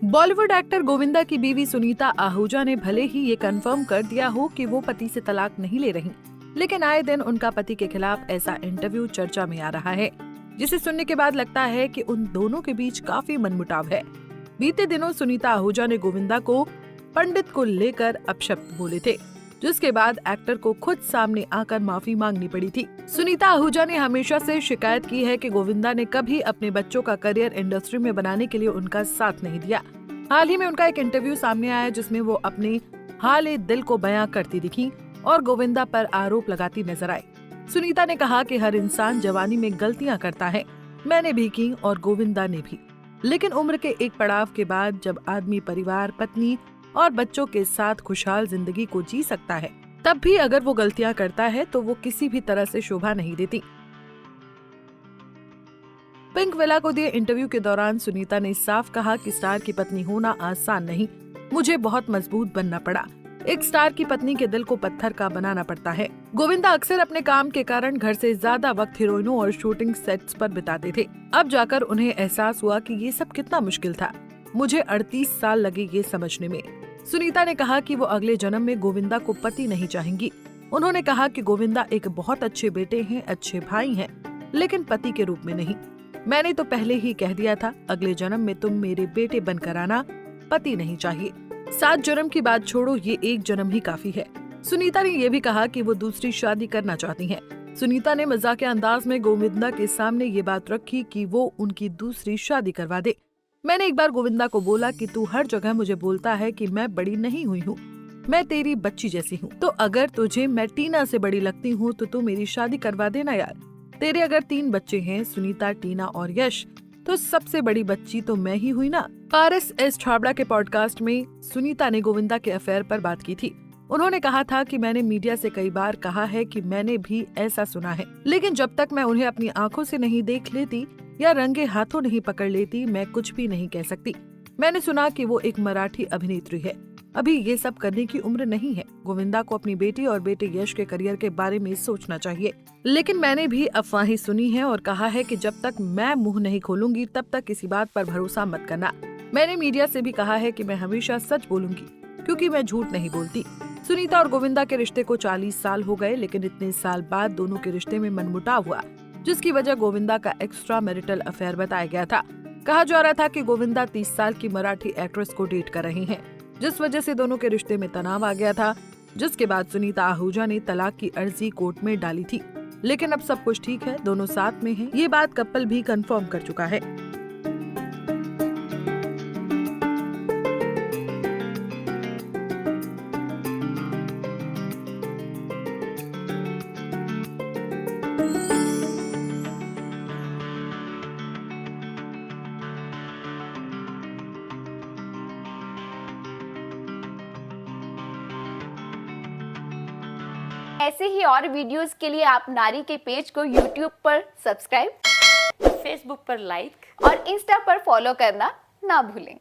Bollywood actor Govinda की बीवी सुनीता आहूजा ने भले ही ये कंफर्म कर दिया हो कि वो पति से तलाक नहीं ले रही, लेकिन आए दिन उनका पति के खिलाफ ऐसा इंटरव्यू चर्चा में आ रहा है, जिसे सुनने के बाद लगता है कि उन दोनों के बीच काफी मनमुटाव है। बीते दिनों सुनीता आहूजा ने गोविंदा को पंडित को लेकर अपशब्द बोले थे, जिसके बाद एक्टर को खुद सामने आकर माफी मांगनी पड़ी थी। सुनीता आहूजा ने हमेशा से शिकायत की है कि गोविंदा ने कभी अपने बच्चों का करियर इंडस्ट्री में बनाने के लिए उनका साथ नहीं दिया। हाल ही में उनका एक इंटरव्यू सामने आया, जिसमें वो अपने हाले दिल को बयां करती दिखी और गोविंदा पर आरोप लगाती नजर आई। सुनीता ने कहा कि हर इंसान जवानी में गलतियां करता है, मैंने भी की और गोविंदा ने भी, लेकिन उम्र के एक पड़ाव के बाद जब आदमी परिवार, पत्नी और बच्चों के साथ खुशहाल जिंदगी को जी सकता है, तब भी अगर वो गलतियां करता है तो वो किसी भी तरह से शोभा नहीं देती। पिंक विला को दिए इंटरव्यू के दौरान सुनीता ने साफ कहा कि स्टार की पत्नी होना आसान नहीं, मुझे बहुत मजबूत बनना पड़ा। एक स्टार की पत्नी के दिल को पत्थर का बनाना पड़ता है। गोविंदा अक्सर अपने काम के कारण घर से ज्यादा वक्त हीरोइनों और शूटिंग सेट्स पर बिताते थे। अब जाकर उन्हें एहसास हुआ कि ये सब कितना मुश्किल था। मुझे 38 साल लगे ये समझने में। सुनीता ने कहा कि वो अगले जन्म में गोविंदा को पति नहीं चाहेंगी। उन्होंने कहा कि गोविंदा एक बहुत अच्छे बेटे हैं, अच्छे भाई हैं, लेकिन पति के रूप में नहीं। मैंने तो पहले ही कह दिया था, अगले जन्म में तुम मेरे बेटे बनकर आना, पति नहीं चाहिए। 7 जन्म की बात छोड़ो, ये एक जन्म ही काफी है। सुनीता ने ये भी कहा कि वो दूसरी शादी करना चाहती हैं। सुनीता ने मजाकिया अंदाज में गोविंदा के सामने ये बात रखी कि वो उनकी दूसरी शादी करवा दे। मैंने एक बार गोविंदा को बोला कि तू हर जगह मुझे बोलता है कि मैं बड़ी नहीं हुई हूँ, मैं तेरी बच्ची जैसी हूँ, तो अगर तुझे मैं टीना से बड़ी लगती हूँ तो तू मेरी शादी करवा देना यार। तेरे अगर 3 बच्चे हैं, सुनीता, टीना और यश, तो सबसे बड़ी बच्ची तो मैं ही हुई ना। पारस एस छाबड़ा के पॉडकास्ट में सुनीता ने गोविंदा के अफेयर पर बात की थी। उन्होंने कहा था कि मैंने मीडिया से कई बार कहा है कि मैंने भी ऐसा सुना है, लेकिन जब तक मैं उन्हें अपनी आंखों से नहीं देख लेती या रंगे हाथों नहीं पकड़ लेती, मैं कुछ भी नहीं कह सकती। मैंने सुना कि वो एक मराठी अभिनेत्री है, अभी ये सब करने की उम्र नहीं है। गोविंदा को अपनी बेटी और बेटे यश के करियर के बारे में सोचना चाहिए, लेकिन मैंने भी अफवाहें सुनी है और कहा है कि जब तक मैं मुंह नहीं खोलूंगी तब तक किसी बात पर भरोसा मत करना। मैंने मीडिया से भी कहा है कि मैं हमेशा सच बोलूंगी, क्योंकि मैं झूठ नहीं बोलती। सुनीता और गोविंदा के रिश्ते को 40 साल हो गए, लेकिन इतने साल बाद दोनों के रिश्ते में मनमुटाव हुआ, जिसकी वजह गोविंदा का एक्स्ट्रा मैरिटल अफेयर बताया गया था। कहा जा रहा था कि गोविंदा 30 साल की मराठी एक्ट्रेस को डेट कर रहे हैं, जिस वजह से दोनों के रिश्ते में तनाव आ गया था, जिसके बाद सुनीता आहूजा ने तलाक की अर्जी कोर्ट में डाली थी। लेकिन अब सब कुछ ठीक है, दोनों साथ में हैं, ये बात कपल भी कंफर्म कर चुका है। ऐसे ही और वीडियोस के लिए आप नारी के पेज को YouTube पर सब्सक्राइब, फेसबुक पर लाइक और इंस्टा पर फॉलो करना ना भूलें।